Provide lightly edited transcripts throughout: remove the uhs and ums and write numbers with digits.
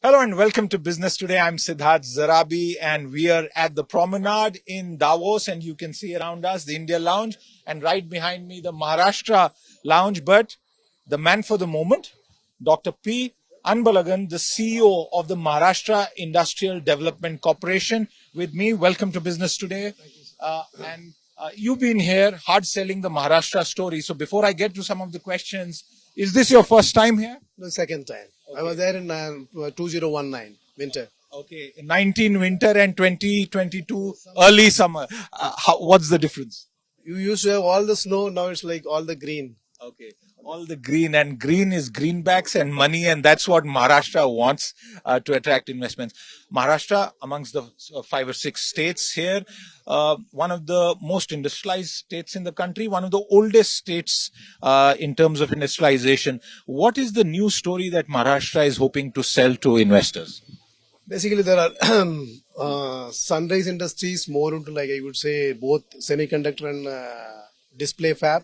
Hello and welcome to Business Today. I'm Siddharth Zarabi and we are at the promenade in Davos, and you can see around us the India Lounge and right behind me the Maharashtra Lounge. But the man for the moment, Dr. P. Anbalagan, the CEO of the Maharashtra Industrial Development Corporation, with me. Welcome to Business Today. You've been here hard selling the Maharashtra story. So before I get to some of the questions, is this your first time here? The second time. Okay. I was there in 2019, winter. Okay, 19 winter and 2022 early summer. What's the difference? You used to have all the snow, now it's like all the green. Okay, all the green, and green is greenbacks and money, and that's what Maharashtra wants to attract investments. Maharashtra, amongst the 5 or 6 states here, one of the most industrialized states in the country, one of the oldest states in terms of industrialization. What is the new story that Maharashtra is hoping to sell to investors? Basically, there are sunrise industries, more into like I would say both semiconductor and display fab.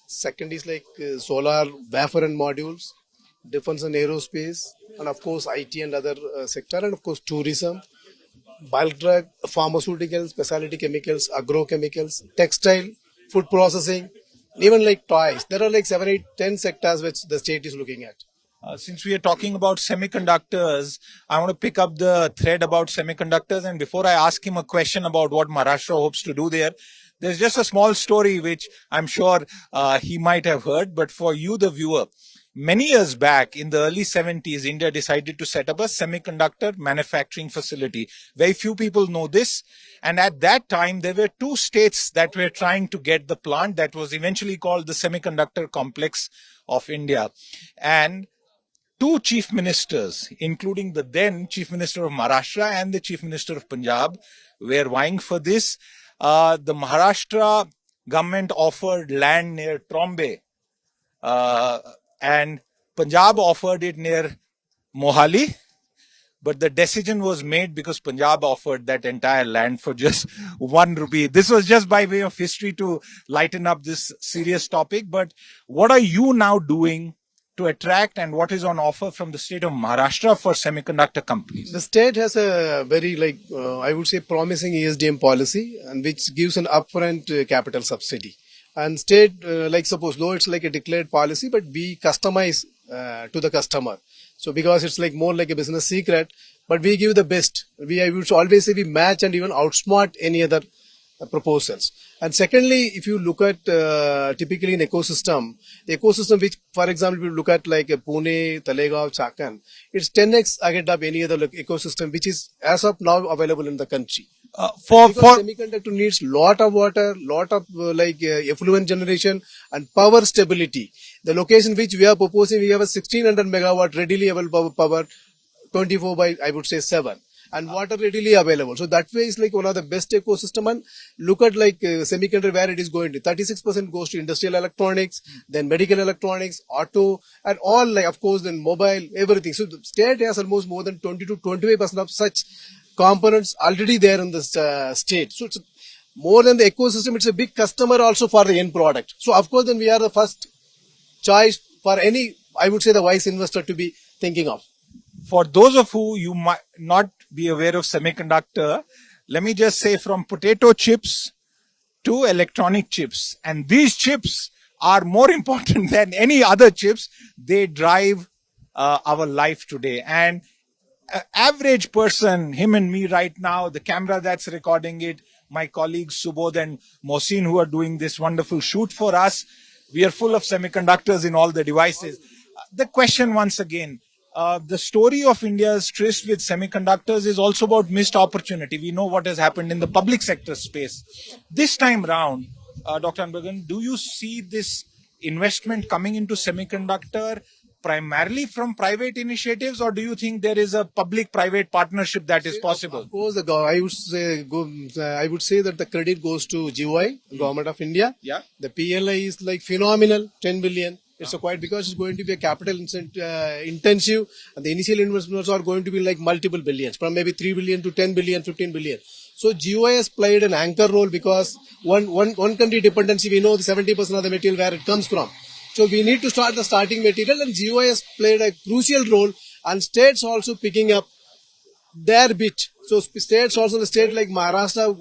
Second is like solar wafer and modules, defense and aerospace, and of course IT and other sector, and of course tourism, bulk drug, pharmaceuticals, specialty chemicals, agrochemicals, textile, food processing, even like toys. There are like 7, 8, 10 sectors which the state is looking at. Since we are talking about semiconductors, I want to pick up the thread about semiconductors. And before I ask him a question about what Maharashtra hopes to do there, there's just a small story which I'm sure he might have heard. But for you, the viewer, many years back in the early 70s, India decided to set up a semiconductor manufacturing facility. Very few people know this. And at that time, there were 2 states that were trying to get the plant that was eventually called the Semiconductor Complex of India. And 2 chief ministers, including the then Chief Minister of Maharashtra and the Chief Minister of Punjab, were vying for this. The Maharashtra government offered land near Trombe, and Punjab offered it near Mohali. But the decision was made because Punjab offered that entire land for just 1 rupee. This was just by way of history to lighten up this serious topic. But what are you now doing to attract, and what is on offer from the state of Maharashtra for semiconductor companies? The state has a very I would say promising ESDM policy, and which gives an upfront capital subsidy. And state, suppose though it's like a declared policy, but we customize to the customer. So because it's like more like a business secret, but we give the best. I would always say we match and even outsmart any other proposals. And secondly, if you look at typically an ecosystem, the ecosystem which, for example, if you look at like Pune, Talegaon, Chakan, it's 10x ahead of any other ecosystem which is as of now available in the country. Because semiconductor needs lot of water, lot of effluent generation and power stability. The location which we are proposing, we have a 1600 megawatt readily available power, 24 by I would say 7. And water readily available. So that way is like one of the best ecosystem. And look at like semiconductor where it is going to. 36% goes to industrial electronics, then medical electronics, auto, and all like of course then mobile, everything. So the state has almost more than 20 to 25% of such components already there in this state. So it's more than the ecosystem, it's a big customer also for the end product. So of course then we are the first choice for any, I would say the wise investor to be thinking of. For those of you might not be aware of semiconductor, let me just say from potato chips to electronic chips. And these chips are more important than any other chips. They drive our life today. And average person, him and me right now, the camera that's recording it, my colleagues Subodh and Mohsin who are doing this wonderful shoot for us, we are full of semiconductors in all the devices. The question once again, the story of India's tryst with semiconductors is also about missed opportunity. We know what has happened in the public sector space. This time round, Dr. Anbalagan, do you see this investment coming into semiconductor primarily from private initiatives, or do you think there is a public-private partnership that is possible? Of course, I would say that the credit goes to GOI, Government of India. Yeah. The PLI is like phenomenal, 10 billion. It's quite because it's going to be a capital intensive, and the initial investments are going to be like multiple billions, from maybe 3 billion to 10 billion, 15 billion. So GOI has played an anchor role because one country dependency, we know the 70% of the material where it comes from. So we need to start the starting material, and GOI has played a crucial role and states also picking up their bit. So states also, the state like Maharashtra,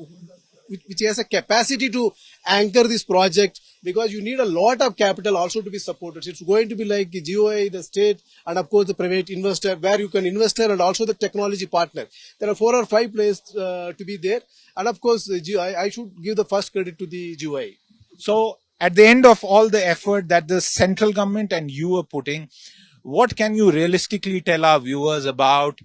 which has a capacity to anchor this project, because you need a lot of capital also to be supported. It's going to be like the GOI, the state, and of course the private investor, where you can investor and also the technology partner. There are 4 or 5 players to be there, and of course I should give the first credit to the GOI. So, at the end of all the effort that the central government and you are putting, what can you realistically tell our viewers about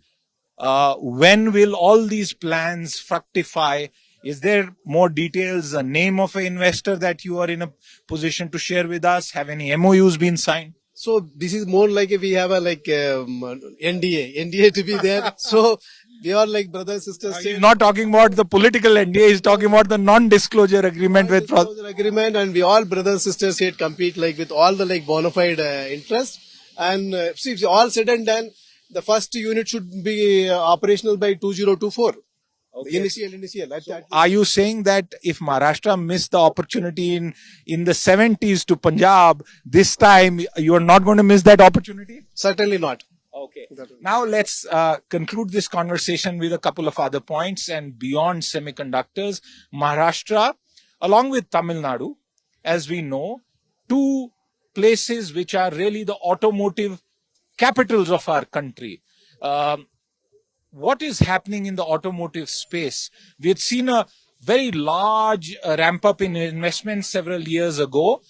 when will all these plans fructify? Is there more details, a name of an investor that you are in a position to share with us? Have any MOUs been signed? So this is more like we have a NDA to be there. So we are like brothers, sisters. He's not talking about the political NDA, he's talking about the non-disclosure agreement with agreement, and we all brothers, sisters here compete like with all the like bona fide interest. And see, if all said and done, the first unit should be operational by 2024. Okay. Initial. So are you saying that if Maharashtra missed the opportunity in the 70s to Punjab, this time you are not going to miss that opportunity? Certainly not. Okay. Now let's conclude this conversation with a couple of other points. And beyond semiconductors, Maharashtra, along with Tamil Nadu, as we know, 2 places which are really the automotive capitals of our country. What is happening in the automotive space? We had seen a very large ramp up in investments several years ago.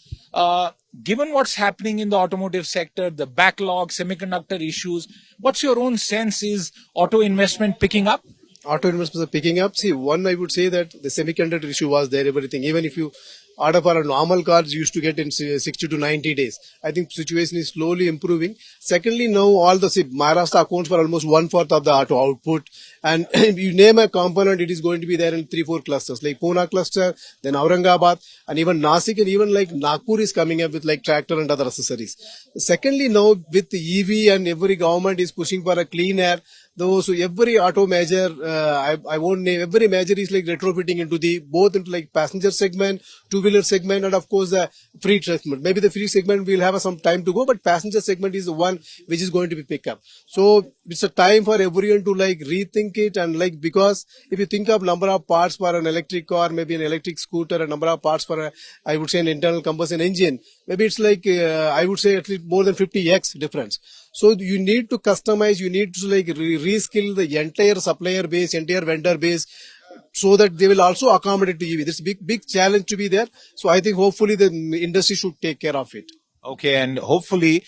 Given what's happening in the automotive sector, the backlog, semiconductor issues, what's your own sense? Is auto investment picking up? Auto investments are picking up. See, one, I would say that the semiconductor issue was there, everything. Even if you order for a normal cars, you used to get in 60 to 90 days. I think situation is slowly improving. Secondly, now all the Maharashtra accounts for almost 1/4 of the auto output. And if you name a component, it is going to be there in 3-4 clusters, like Pune cluster, then Aurangabad, and even Nasik, and even like Nagpur is coming up with like tractor and other accessories. Secondly, now with the EV and every government is pushing for a clean air, though, so every auto major, I won't name, every major is like retrofitting into both into like passenger segment, two-wheeler segment, and of course the free segment. Maybe the free segment will have some time to go, but passenger segment is the one which is going to be picked up. So it's a time for everyone to like rethink it, and like, because if you think of number of parts for an electric car, maybe an electric scooter, a number of parts for I would say an internal combustion engine, maybe it's like, I would say at least more than 50x difference. So you need to customize, you need to like reskill the entire supplier base, entire vendor base, so that they will also accommodate to EV. There's a big challenge to be there. So I think hopefully the industry should take care of it. Okay, and hopefully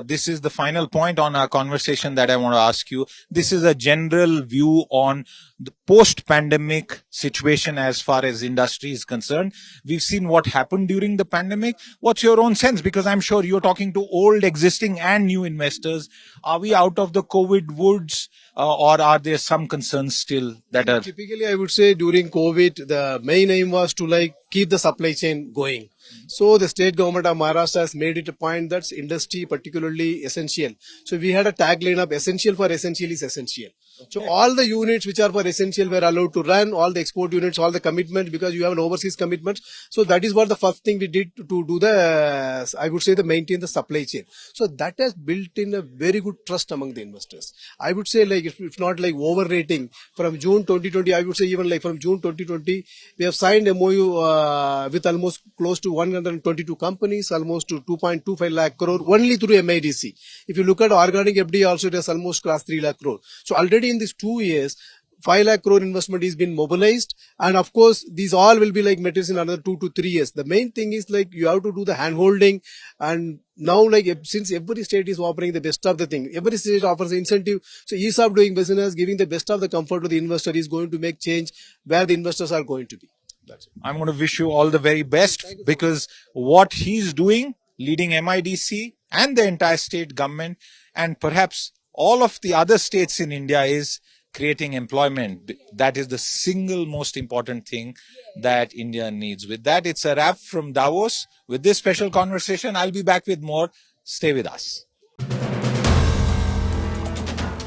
this is the final point on our conversation that I want to ask you. This is a general view on the post-pandemic situation as far as industry is concerned. We've seen what happened during the pandemic. What's your own sense? Because I'm sure you're talking to old, existing and new investors. Are we out of the COVID woods, or are there some concerns still that are... Typically, I would say during COVID, the main aim was to like keep the supply chain going. So the state government of Maharashtra has made it a point that's industry particularly essential. So we had a tagline of essential for essential is essential. Okay. So all the units which are for essential were allowed to run, all the export units, all the commitment, because you have an overseas commitment. So that is what the first thing we did to do the, I would say, the maintain the supply chain. So that has built in a very good trust among the investors. I would say like, if not like overrating, from June 2020, I would say even like from June 2020, we have signed MOU with almost close to 122 companies, almost to 2.25 lakh crore only through MIDC. If you look at organic FDI also, it has almost crossed 3 lakh crore. So already in these 2 years, 5 lakh crore investment is been mobilized, and of course these all will be like materials in another 2 to 3 years. The main thing is like you have to do the hand holding, and now like since every state is offering the best of the thing, every state offers incentive, so ease of doing business, giving the best of the comfort to the investor is going to make change where the investors are going to be. That's it. I'm going to wish you all the very best, because what he's doing, leading MIDC and the entire state government and perhaps all of the other states in India, is creating employment. That is the single most important thing that India needs. With that, it's a wrap from Davos. With this special conversation, I'll be back with more. Stay with us.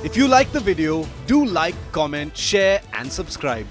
If you like the video, do like, comment, share and subscribe.